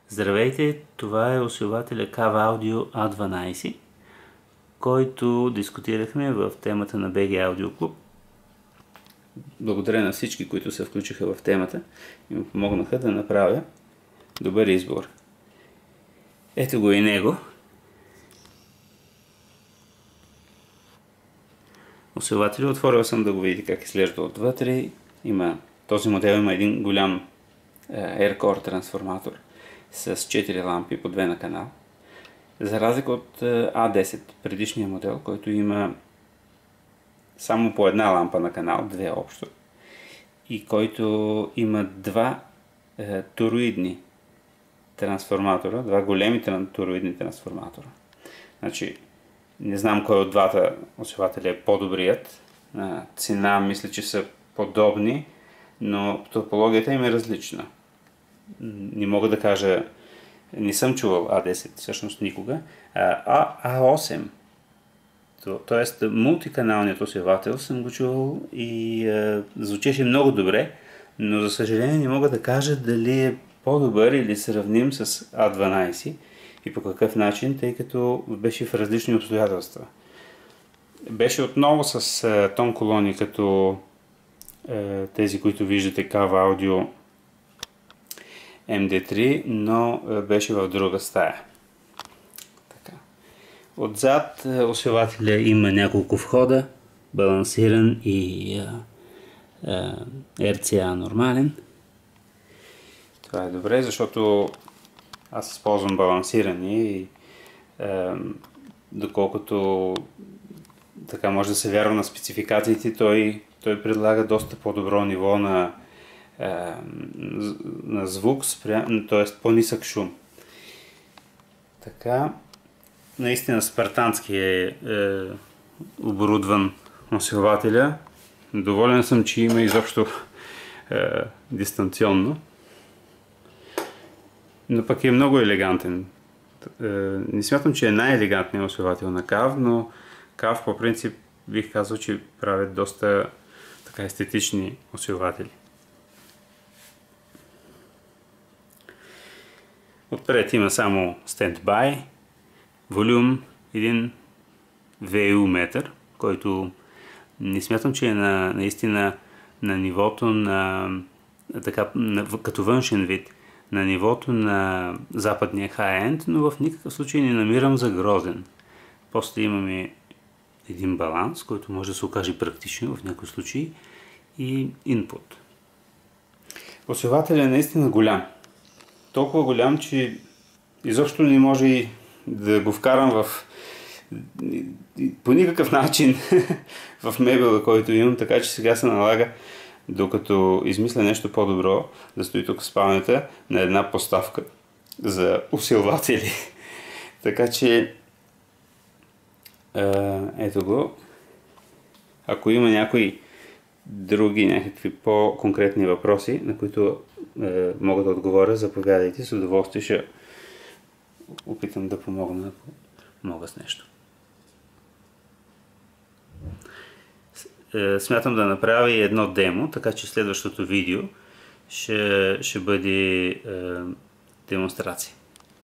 Здравейте, това е усилвателя Kava Audio A12, който дискутирахме в темата на BG Audio Club. Благодаря на всички, които се включиха в темата и ми помогнаха да направя добър избор. Ето го и него. Усилвателя отворил съм да го видите как изглежда отвътре. Този модел има един голям AirCore трансформатор с 4 лампи по 2 на канал. За разлика от A10, предишния модел, който има само по една лампа на канал, 2 общо, и който има два тороидни трансформатора, два големи тороидни трансформатора. Значи, не знам кой от двата усилвателя е по-добрият. Цена мисля, че са подобни, но топологията им е различна. Не мога да кажа, не съм чувал A10 всъщност никога, A8, т.е. мултиканалният усилвател съм го чувал и звучеше много добре, но за съжаление не мога да кажа дали е по-добър или сравним с A12 и по какъв начин, тъй като беше в различни обстоятелства. Беше отново с тон колони, като тези, които виждате, Kava Audio MD3, но беше в друга стая. Така. Отзад усилвателя има няколко входа, балансиран и RCA нормален. Това е добре, защото аз използвам балансирани и доколкото така може да се вярва на спецификациите, той предлага доста по-добро ниво на звук, т.е. по-нисък шум. Така, наистина спартански е оборудван усилвателя. Доволен съм, че има изобщо дистанционно. Но пък е много елегантен. Не смятам, че е най-елегантният усилвател на Kava, но Kava по принцип бих казал, че правят доста така естетични усилватели. Отпред има само стендбай, волюм, един VU метър, който не смятам, че е наистина на нивото като външен вид, на нивото на западния хай-енд, но в никакъв случай не намирам за грозен. После имаме един баланс, който може да се окаже практичен в някои случаи, и инпут. Усилвателят е наистина голям. Толкова голям, че изобщо не може и да го вкарам по никакъв начин в мебела, който имам, така че сега се налага, докато измисля нещо по-добро, да стои тук в спалнята на една поставка за усилватели. Така че ето го. Ако има някои други някакви по-конкретни въпроси, на които мога да отговоря, заповядайте, с удоволствие ще опитам да помогна, ако мога с нещо. Смятам да направя и едно демо, така че следващото видео ще бъде демонстрация.